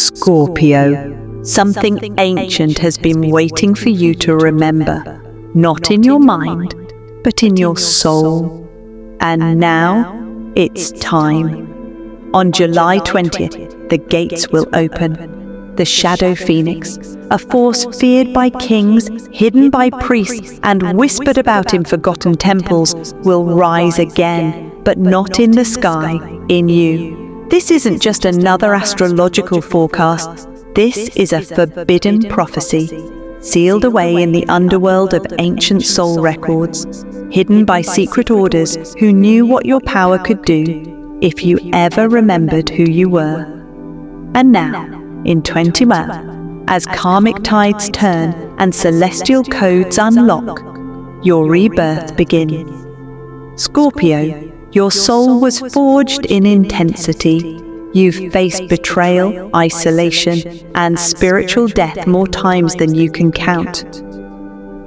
Scorpio, something ancient has been waiting for you to remember, not in your mind, but in your soul. And now, it's time. On July 20th, the gates will open. The shadow phoenix, a force feared by kings, hidden by priests, and whispered about in forgotten temples, will rise again, but not in the sky, in you. This isn't just another astrological forecast. This is a forbidden prophecy, sealed away in the underworld of ancient soul records, hidden by secret orders who knew what your power could do if you ever remembered who you were. And now, in 2012, as karmic tides turn and celestial codes unlock, your rebirth begins. Scorpio, your soul was forged in intensity. You've faced betrayal, isolation, and spiritual death more times than you can count.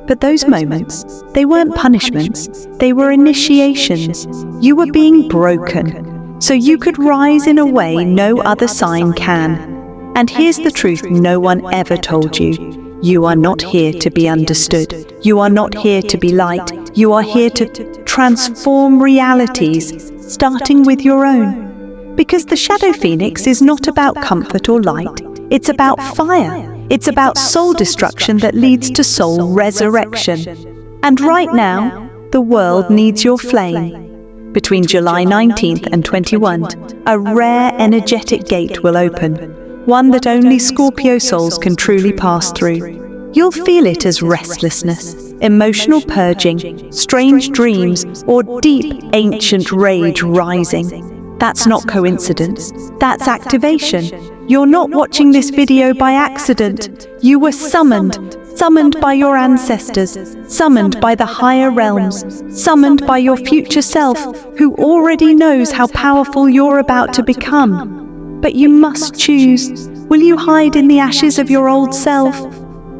But those moments, they weren't punishments, they were initiations. You were being broken, so you could rise in a way no other sign can. And here's the truth no one ever told you. You are not here to be understood. You are not here to be light. You are here to transform realities, starting with your own. Because the shadow phoenix is not about comfort or light. It's about fire. It's about soul destruction that leads to soul resurrection. And right now, the world needs your flame. Between July 19th and 21, a rare energetic gate will open, one that only Scorpio souls can truly pass through. You'll feel it as restlessness, emotional purging, strange dreams, or deep ancient rage rising. That's not coincidence, that's activation. You're not watching this video by accident. You were summoned by your ancestors, summoned by the higher realms, summoned by your future self, who already knows how powerful you're about to become. But you must choose. Will you hide in the ashes of your old self?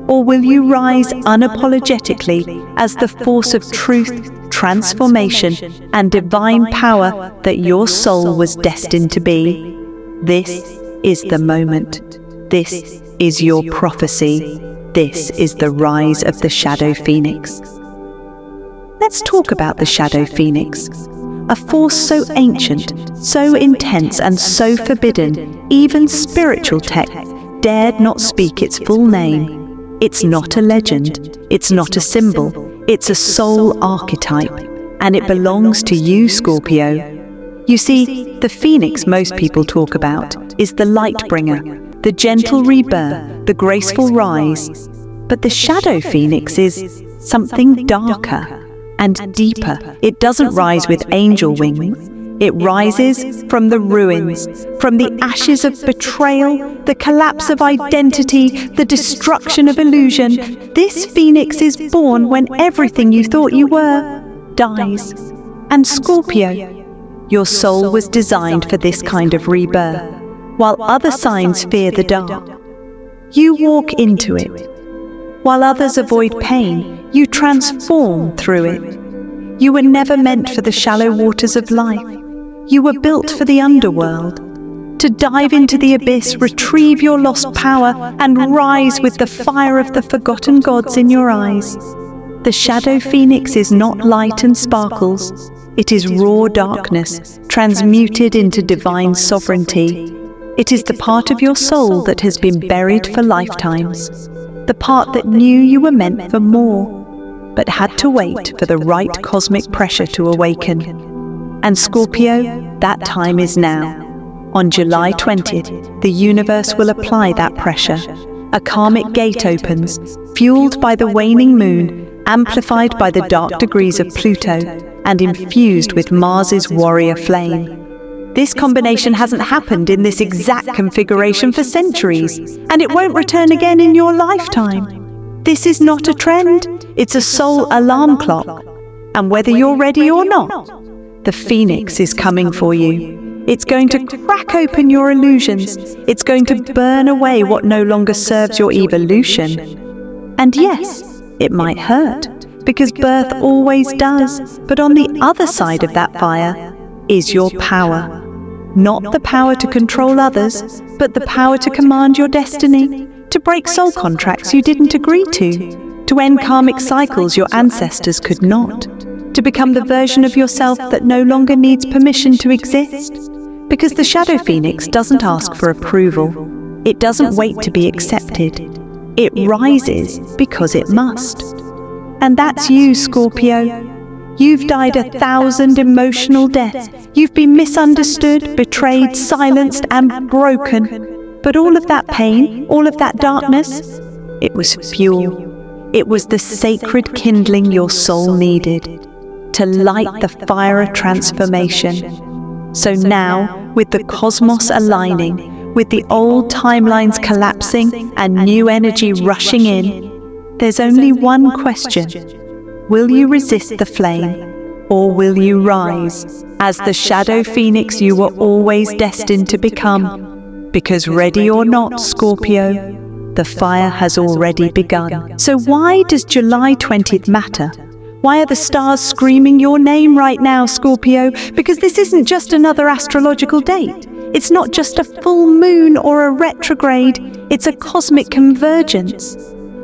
Or will you rise unapologetically as the force of truth, transformation, and divine power that your soul was destined to be? This is the moment. This is your prophecy. This is the rise of the shadow phoenix. Let's talk about the shadow phoenix. A force so ancient, so intense, and so forbidden, even spiritual tech dared not speak its full name. It's not a legend, it's not a symbol, it's a soul archetype, and it belongs to you, Scorpio. You see, the phoenix most people talk about is the light bringer, the gentle rebirth, the graceful rise. But the shadow phoenix is something darker and deeper. It doesn't rise with angel wings. It rises from the ruins, from the ashes of betrayal, the collapse of identity, the destruction of illusion. This phoenix is born when everything you thought you were dies. And Scorpio, your soul was designed for this kind of rebirth, while other signs fear the dark. You walk into it. While others avoid pain, you transform through it. You were never meant for the shallow waters of life. You were built for the underworld, to dive into the abyss, retrieve your lost power, and rise with the fire of the forgotten gods in your eyes. The shadow phoenix is not light and sparkles. It is raw darkness, transmuted into divine sovereignty. It is the part of your soul that has been buried for lifetimes, the part that knew you were meant for more, but had to wait for the right cosmic pressure to awaken. And Scorpio, that time is now. On July 20th, the universe will apply that pressure. A karmic gate opens, fueled by the waning moon, amplified by the dark degrees of Pluto, and infused with Mars's warrior flame. This combination hasn't happened in this exact configuration for centuries, and it won't return again in your lifetime. This is not a trend, it's a soul alarm clock. And whether you're ready or not, the phoenix is coming for you. It's going to crack open your illusions. It's going to burn away what no longer serves your evolution. And yes, it might hurt, because birth always does. But on the other side of that fire is your power. Not the power to control others, but the power to command your destiny, to break soul contracts you didn't agree to end karmic cycles your ancestors could not, to become the version of yourself that no longer needs permission to exist. Because the Shadow Phoenix doesn't ask for approval. It doesn't wait to be accepted. It rises because it must. And that's you, Scorpio. You've died 1,000 emotional deaths. You've been misunderstood, betrayed, silenced, and broken. But all of that pain, all of that darkness, it was fuel. It was the sacred kindling your soul needed to light the fire of transformation. So now, with the cosmos aligning, with the old timelines collapsing and new energy rushing in, there's only one question. Will you resist the flame, or will you rise as the Shadow Phoenix you were always destined to become? Because ready or not, Scorpio, the fire has already begun. So why does July 20th matter? Why are the stars screaming your name right now, Scorpio? Because this isn't just another astrological date. It's not just a full moon or a retrograde. It's a cosmic convergence.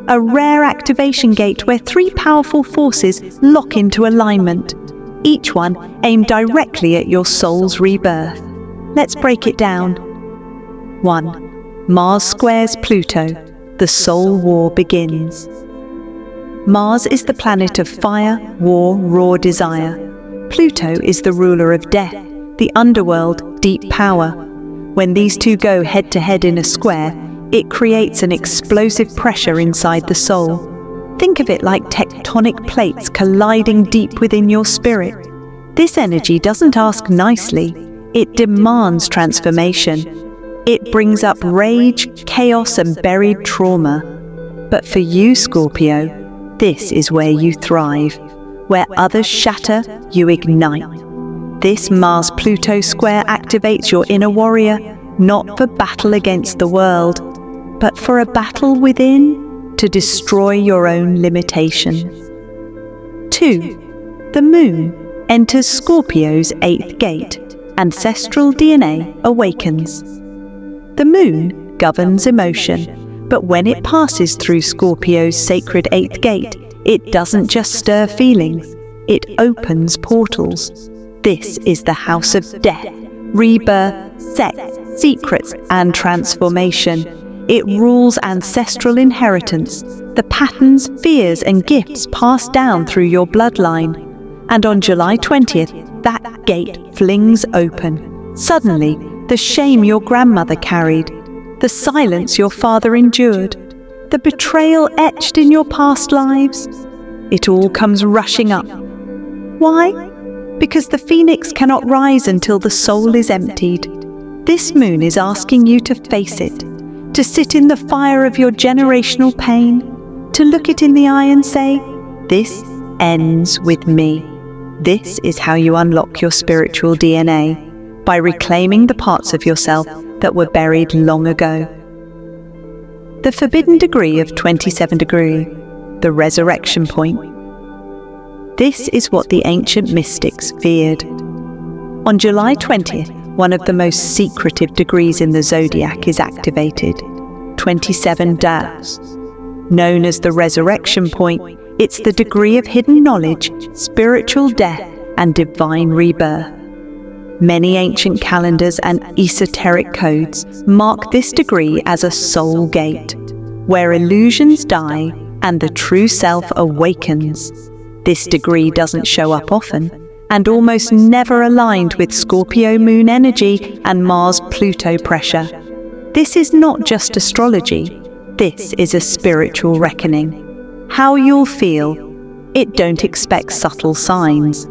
A rare activation gate where three powerful forces lock into alignment, each one aimed directly at your soul's rebirth. Let's break it down. 1. Mars squares Pluto. The soul war begins. Mars is the planet of fire, war, raw desire. Pluto is the ruler of death, the underworld, deep power. When these two go head-to-head in a square, it creates an explosive pressure inside the soul. Think of it like tectonic plates colliding deep within your spirit. This energy doesn't ask nicely, it demands transformation. It brings up rage, chaos, and buried trauma. But for you, Scorpio, this is where you thrive. Where others shatter, you ignite. This Mars-Pluto square activates your inner warrior, not for battle against the world, but for a battle within to destroy your own limitations. 2. The moon enters Scorpio's 8th gate. Ancestral DNA awakens. The moon governs emotion, but when it passes through Scorpio's sacred 8th gate, it doesn't just stir feelings, it opens portals. This is the house of death, rebirth, sex, secrets, and transformation. It rules ancestral inheritance, the patterns, fears, and gifts passed down through your bloodline. And on July 20th, that gate flings open. Suddenly, the shame your grandmother carried, the silence your father endured, the betrayal etched in your past lives, it all comes rushing up. Why? Because the phoenix cannot rise until the soul is emptied. This moon is asking you to face it, to sit in the fire of your generational pain, to look it in the eye and say, this ends with me. This is how you unlock your spiritual DNA, by reclaiming the parts of yourself that were buried long ago. The forbidden degree of 27 degree, the resurrection point. This is what the ancient mystics feared. On July 20th, one of the most secretive degrees in the zodiac is activated, 27 Daos. Known as the resurrection point, it's the degree of hidden knowledge, spiritual death, and divine rebirth. Many ancient calendars and esoteric codes mark this degree as a soul gate, where illusions die and the true self awakens. This degree doesn't show up often, and almost never aligned with Scorpio moon energy and Mars-Pluto pressure. This is not just astrology, this is a spiritual reckoning. How you'll feel, don't expect subtle signs.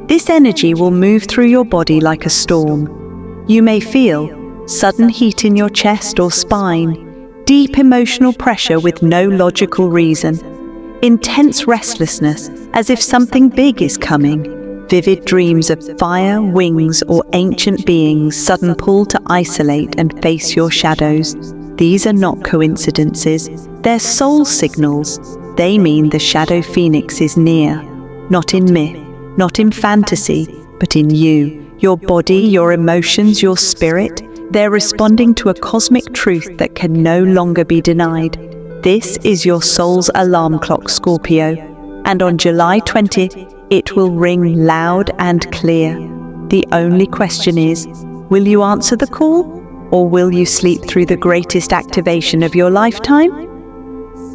This energy will move through your body like a storm. You may feel sudden heat in your chest or spine, deep emotional pressure with no logical reason, intense restlessness as if something big is coming, vivid dreams of fire, wings, or ancient beings, sudden pull to isolate and face your shadows. These are not coincidences, they're soul signals. They mean the shadow phoenix is near, not in myth, not in fantasy, but in you, Your body, your emotions, your spirit, they're responding to a cosmic truth that can no longer be denied. This is your soul's alarm clock, Scorpio, and on July 20th, it will ring loud and clear. The only question is, will you answer the call, or will you sleep through the greatest activation of your lifetime?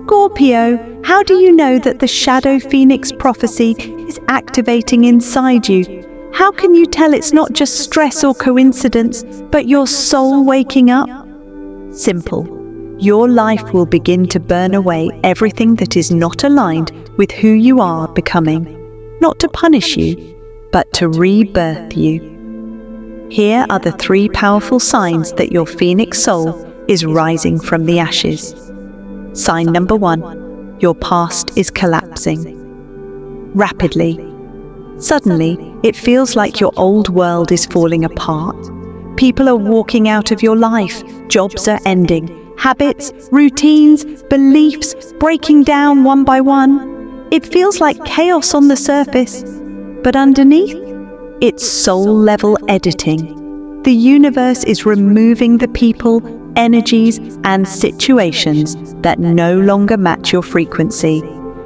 Scorpio, how do you know that the Shadow Phoenix prophecy is activating inside you? How can you tell it's not just stress or coincidence, but your soul waking up? Simple. Your life will begin to burn away everything that is not aligned with who you are becoming, not to punish you, but to rebirth you. Here are the 3 powerful signs that your Phoenix soul is rising from the ashes. Sign number 1, your past is collapsing. Rapidly. Suddenly, it feels like your old world is falling apart. People are walking out of your life, jobs are ending, habits, routines, beliefs breaking down one by one. It feels like chaos on the surface, but underneath, it's soul-level editing. The universe is removing the people, energies, and situations that no longer match your frequency.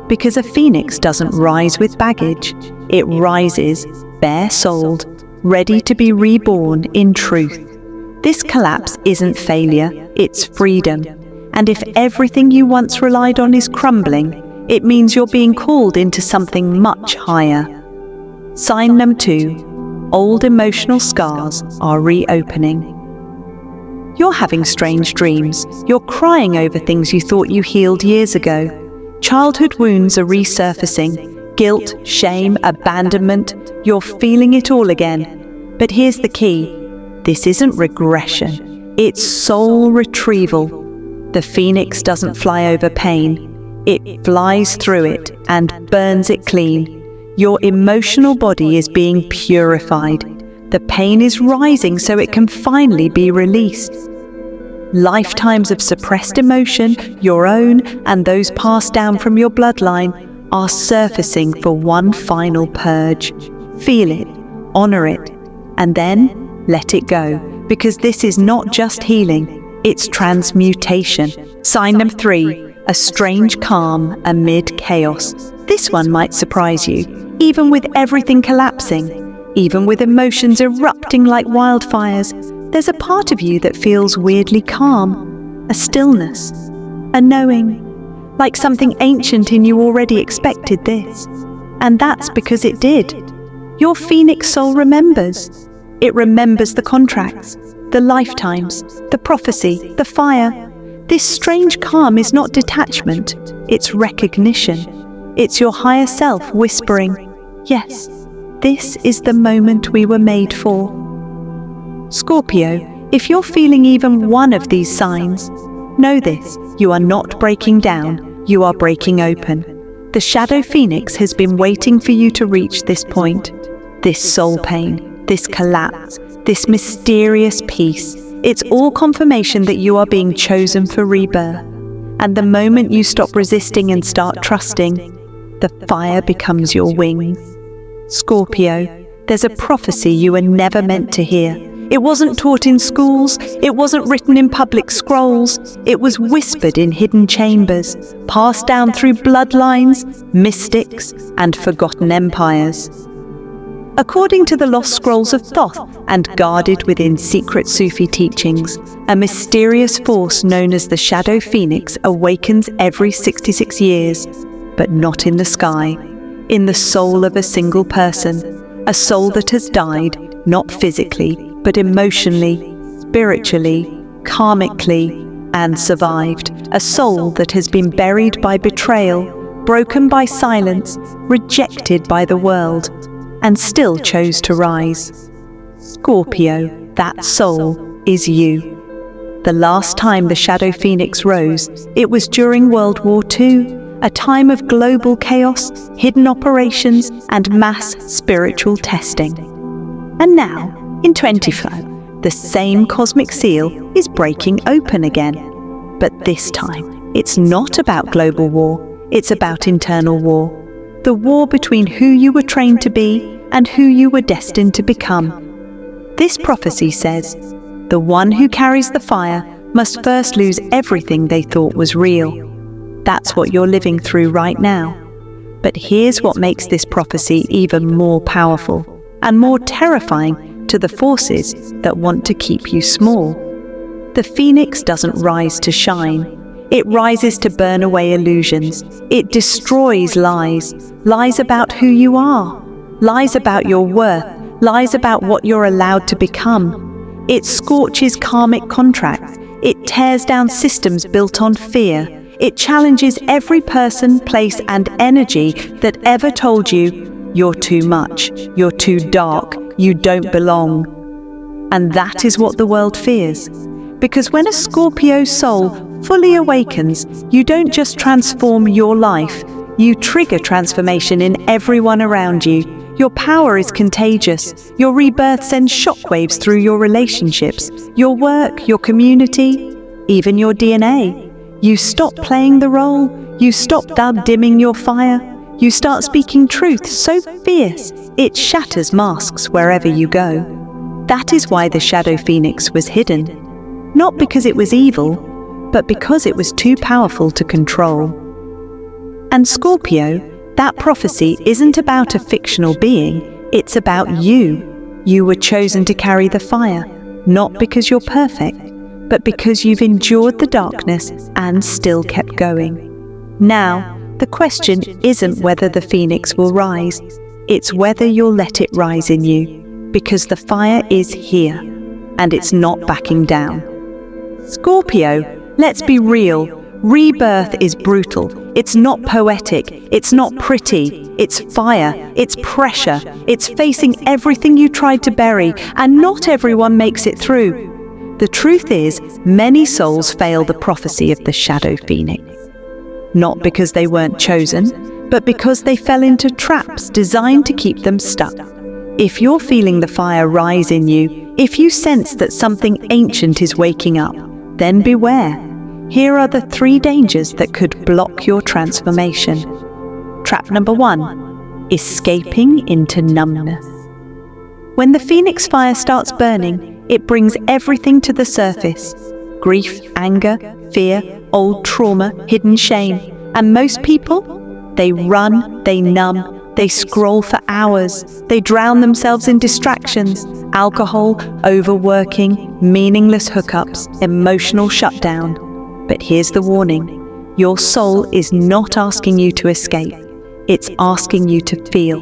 Because a phoenix doesn't rise with baggage, it rises bare-souled, ready to be reborn in truth. This collapse isn't failure, it's freedom. And if everything you once relied on is crumbling, it means you're being called into something much higher. Sign number 2, old emotional scars are reopening. You're having strange dreams. You're crying over things you thought you healed years ago. Childhood wounds are resurfacing. Guilt, shame, abandonment. You're feeling it all again. But here's the key. This isn't regression. It's soul retrieval. The phoenix doesn't fly over pain. It flies through it and burns it clean. Your emotional body is being purified. The pain is rising so it can finally be released. Lifetimes of suppressed emotion, your own and those passed down from your bloodline, are surfacing for one final purge. Feel it, honor it, and then let it go, because this is not just healing, it's transmutation. Sign number 3, a strange calm amid chaos. This one might surprise you, even with everything collapsing. Even with emotions erupting like wildfires, there's a part of you that feels weirdly calm, a stillness, a knowing, like something ancient in you already expected this. And that's because it did. Your phoenix soul remembers. It remembers the contracts, the lifetimes, the prophecy, the fire. This strange calm is not detachment, it's recognition. It's your higher self whispering, yes, this is the moment we were made for. Scorpio, if you're feeling even one of these signs, know this, you are not breaking down, you are breaking open. The Shadow Phoenix has been waiting for you to reach this point. This soul pain, this collapse, this mysterious peace, it's all confirmation that you are being chosen for rebirth. And the moment you stop resisting and start trusting, the fire becomes your wings. Scorpio, there's a prophecy you were never meant to hear. It wasn't taught in schools, it wasn't written in public scrolls, it was whispered in hidden chambers, passed down through bloodlines, mystics, and forgotten empires. According to the lost scrolls of Thoth and guarded within secret Sufi teachings, a mysterious force known as the Shadow Phoenix awakens every 66 years, but not in the sky. In the soul of a single person, a soul that has died, not physically, but emotionally, spiritually, karmically, and survived. A soul that has been buried by betrayal, broken by silence, rejected by the world, and still chose to rise. Scorpio, that soul is you. The last time the Shadow Phoenix rose, it was during World War II. A time of global chaos, hidden operations, and mass spiritual testing. And now, in 2025, the same cosmic seal is breaking open again. But this time, it's not about global war, it's about internal war. The war between who you were trained to be and who you were destined to become. This prophecy says, the one who carries the fire must first lose everything they thought was real. That's what you're living through right now. But here's what makes this prophecy even more powerful and more terrifying to the forces that want to keep you small. The phoenix doesn't rise to shine. It rises to burn away illusions. It destroys lies about who you are, lies about your worth, lies about what you're allowed to become. It scorches karmic contracts. It tears down systems built on fear. It challenges every person, place, and energy that ever told you, you're too much, you're too dark, you don't belong. And that is what the world fears. Because when a Scorpio soul fully awakens, you don't just transform your life, you trigger transformation in everyone around you. Your power is contagious. Your rebirth sends shockwaves through your relationships, your work, your community, even your DNA. You stop playing the role. You stop dimming your fire. You start speaking truth so fierce, it shatters masks wherever you go. That is why the shadow phoenix was hidden. Not because it was evil, but because it was too powerful to control. And Scorpio, that prophecy isn't about a fictional being, it's about you. You were chosen to carry the fire, not because you're perfect, but because you've endured the darkness and still kept going. Now, the question isn't whether the phoenix will rise, it's whether you'll let it rise in you, because the fire is here, and it's not backing down. Scorpio, let's be real. Rebirth is brutal. It's not poetic. It's not pretty. It's fire. It's pressure. It's facing everything you tried to bury, and not everyone makes it through. The truth is, many souls fail the prophecy of the shadow phoenix. Not because they weren't chosen, but because they fell into traps designed to keep them stuck. If you're feeling the fire rise in you, if you sense that something ancient is waking up, then beware. Here are the 3 dangers that could block your transformation. Trap number 1, escaping into numbness. When the phoenix fire starts burning, it brings everything to the surface. Grief, anger, fear, old trauma, hidden shame. And most people, they run, they numb, they scroll for hours, they drown themselves in distractions, alcohol, overworking, meaningless hookups, emotional shutdown. But here's the warning. Your soul is not asking you to escape. It's asking you to feel.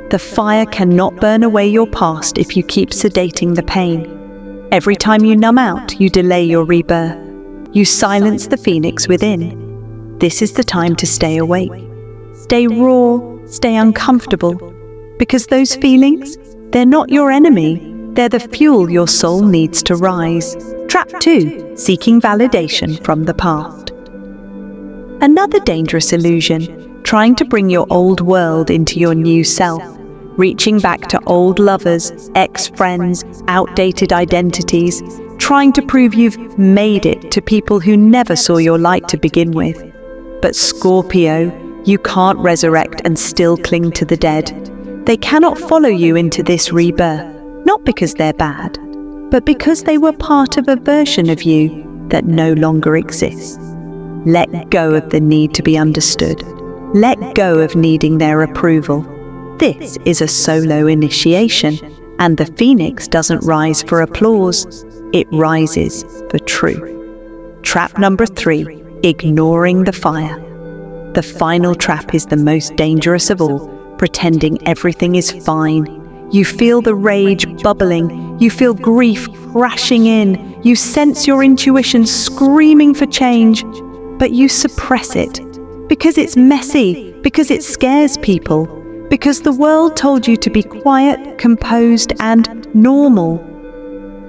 The fire cannot burn away your past if you keep sedating the pain. Every time you numb out, you delay your rebirth. You silence the phoenix within. This is the time to stay awake. Stay raw, stay uncomfortable. Because those feelings, they're not your enemy. They're the fuel your soul needs to rise. Trap 2, seeking validation from the past. Another dangerous illusion, trying to bring your old world into your new self, reaching back to old lovers, ex-friends, outdated identities, trying to prove you've made it to people who never saw your light to begin with. But Scorpio, you can't resurrect and still cling to the dead. They cannot follow you into this rebirth, not because they're bad, but because they were part of a version of you that no longer exists. Let go of the need to be understood. Let go of needing their approval. This is a solo initiation, and the phoenix doesn't rise for applause. It rises for truth. Trap number 3, ignoring the fire. The final trap is the most dangerous of all, pretending everything is fine. You feel the rage bubbling. You feel grief crashing in. You sense your intuition screaming for change, but you suppress it because it's messy, because it scares people, because the world told you to be quiet, composed, and normal.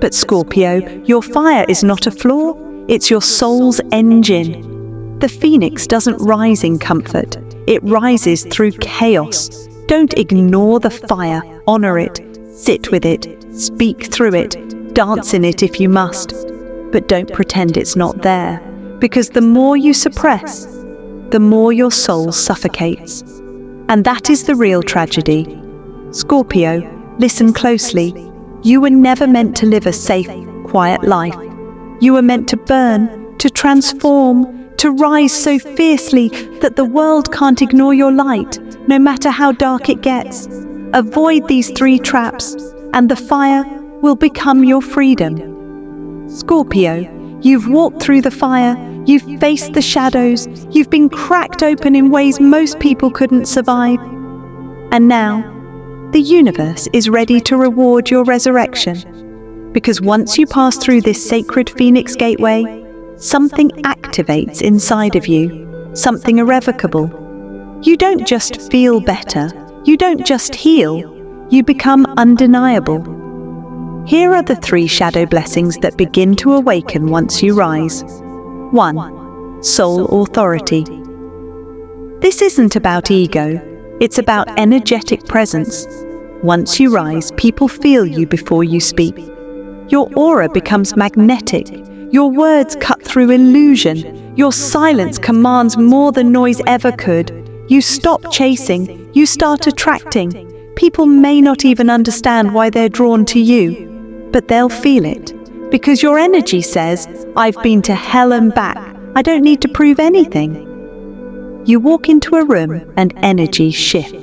But Scorpio, your fire is not a flaw. It's your soul's engine. The phoenix doesn't rise in comfort. It rises through chaos. Don't ignore the fire. Honor it. Sit with it. Speak through it. Dance in it if you must. But don't pretend it's not there. Because the more you suppress, the more your soul suffocates. And that is the real tragedy. Scorpio, listen closely. You were never meant to live a safe, quiet life. You were meant to burn, to transform, to rise so fiercely that the world can't ignore your light, no matter how dark it gets. Avoid these 3 traps, and the fire will become your freedom. Scorpio, you've walked through the fire, you've faced the shadows, you've been cracked open in ways most people couldn't survive. And now, the universe is ready to reward your resurrection. Because once you pass through this sacred Phoenix gateway, something activates inside of you, something irrevocable. You don't just feel better, you don't just heal, you become undeniable. Here are the 3 shadow blessings that begin to awaken once you rise. 1. Soul authority. This isn't about ego, it's about energetic presence. Once you rise, people feel you before you speak. Your aura becomes magnetic. Your words cut through illusion. Your silence commands more than noise ever could. You stop chasing. You start attracting. People may not even understand why they're drawn to you, but they'll feel it. Because your energy says, I've been to hell and back. I don't need to prove anything. You walk into a room and energy shifts.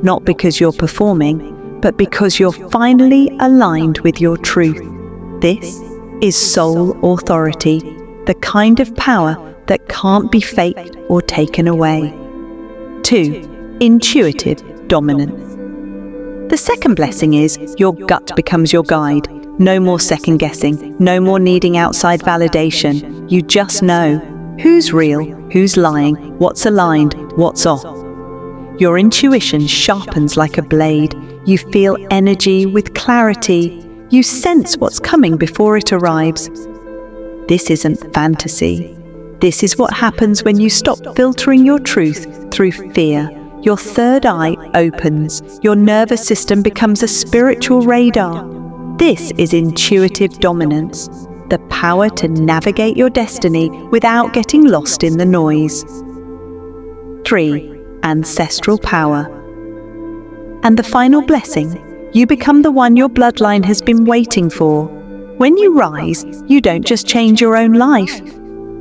Not because you're performing, but because you're finally aligned with your truth. This is soul authority, the kind of power that can't be faked or taken away. 2. Intuitive dominance. The second blessing is your gut becomes your guide. No more second guessing, no more needing outside validation. You just know who's real, who's lying, what's aligned, what's off. Your intuition sharpens like a blade. You feel energy with clarity. You sense what's coming before it arrives. This isn't fantasy. This is what happens when you stop filtering your truth through fear. Your third eye opens. Your nervous system becomes a spiritual radar. This is intuitive dominance, the power to navigate your destiny without getting lost in the noise. 3. Ancestral power. And the final blessing, you become the one your bloodline has been waiting for. When you rise, you don't just change your own life.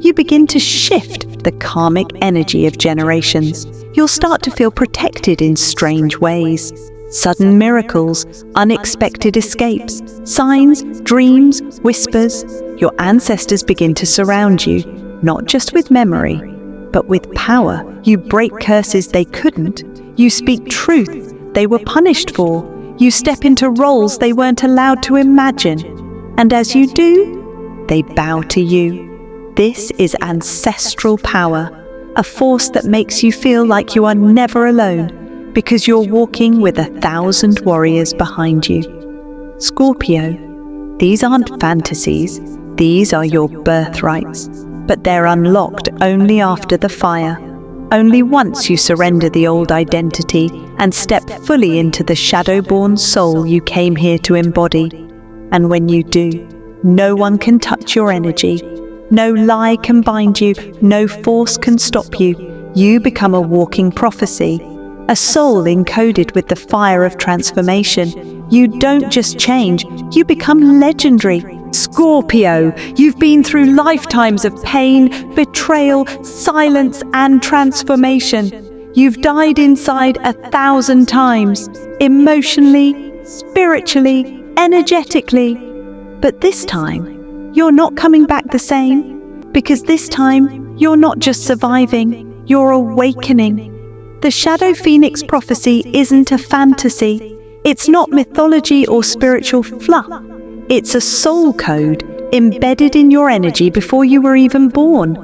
You begin to shift the karmic energy of generations. You'll start to feel protected in strange ways. Sudden miracles, unexpected escapes, signs, dreams, whispers. Your ancestors begin to surround you, not just with memory, but with power. You break curses they couldn't. You speak truth they were punished for. You step into roles they weren't allowed to imagine. And as you do, they bow to you. This is ancestral power, a force that makes you feel like you are never alone, because you're walking with 1,000 warriors behind you. Scorpio, these aren't fantasies, these are your birthrights, but they're unlocked only after the fire. Only once you surrender the old identity and step fully into the shadow-born soul you came here to embody. And when you do, no one can touch your energy. No lie can bind you, no force can stop you. You become a walking prophecy, a soul encoded with the fire of transformation. You don't just change, you become legendary. Scorpio, you've been through lifetimes of pain, betrayal, silence, and transformation. You've died inside 1,000 times, emotionally, spiritually, energetically. But this time, you're not coming back the same, because this time you're not just surviving, you're awakening. The Shadow Phoenix prophecy isn't a fantasy. It's not mythology or spiritual fluff. It's a soul code embedded in your energy before you were even born.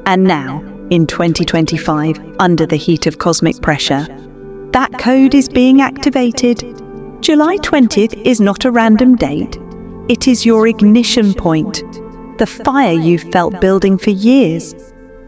And now, in 2025, under the heat of cosmic pressure, that code is being activated. July 20th is not a random date. It is your ignition point, the fire you've felt building for years,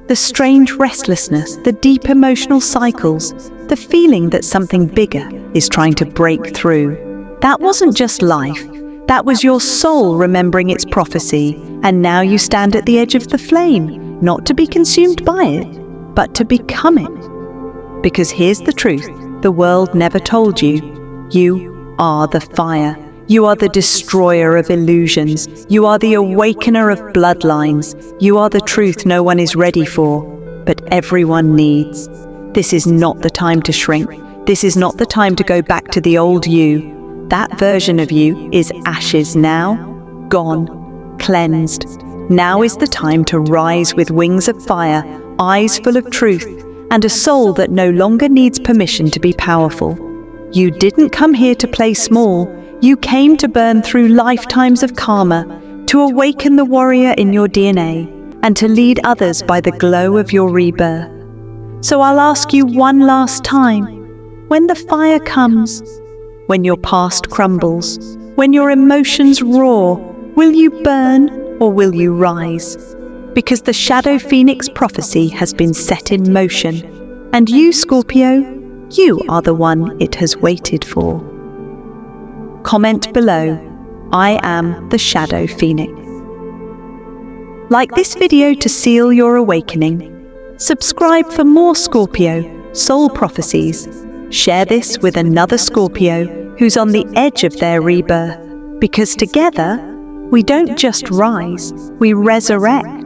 the strange restlessness, the deep emotional cycles, the feeling that something bigger is trying to break through. That wasn't just life, that was your soul remembering its prophecy, and now you stand at the edge of the flame, not to be consumed by it, but to become it. Because here's the truth the world never told you. You are the fire. You are the destroyer of illusions. You are the awakener of bloodlines. You are the truth no one is ready for, but everyone needs. This is not the time to shrink. This is not the time to go back to the old you. That version of you is ashes now, gone, cleansed. Now is the time to rise with wings of fire, eyes full of truth, and a soul that no longer needs permission to be powerful. You didn't come here to play small. You came to burn through lifetimes of karma, to awaken the warrior in your DNA, and to lead others by the glow of your rebirth. So I'll ask you one last time, when the fire comes, when your past crumbles, when your emotions roar, will you burn or will you rise? Because the Shadow Phoenix prophecy has been set in motion, and you, Scorpio, you are the one it has waited for. Comment below, I am the Shadow Phoenix. Like this video to seal your awakening. Subscribe for more Scorpio soul prophecies. Share this with another Scorpio who's on the edge of their rebirth, because together we don't just rise, we resurrect.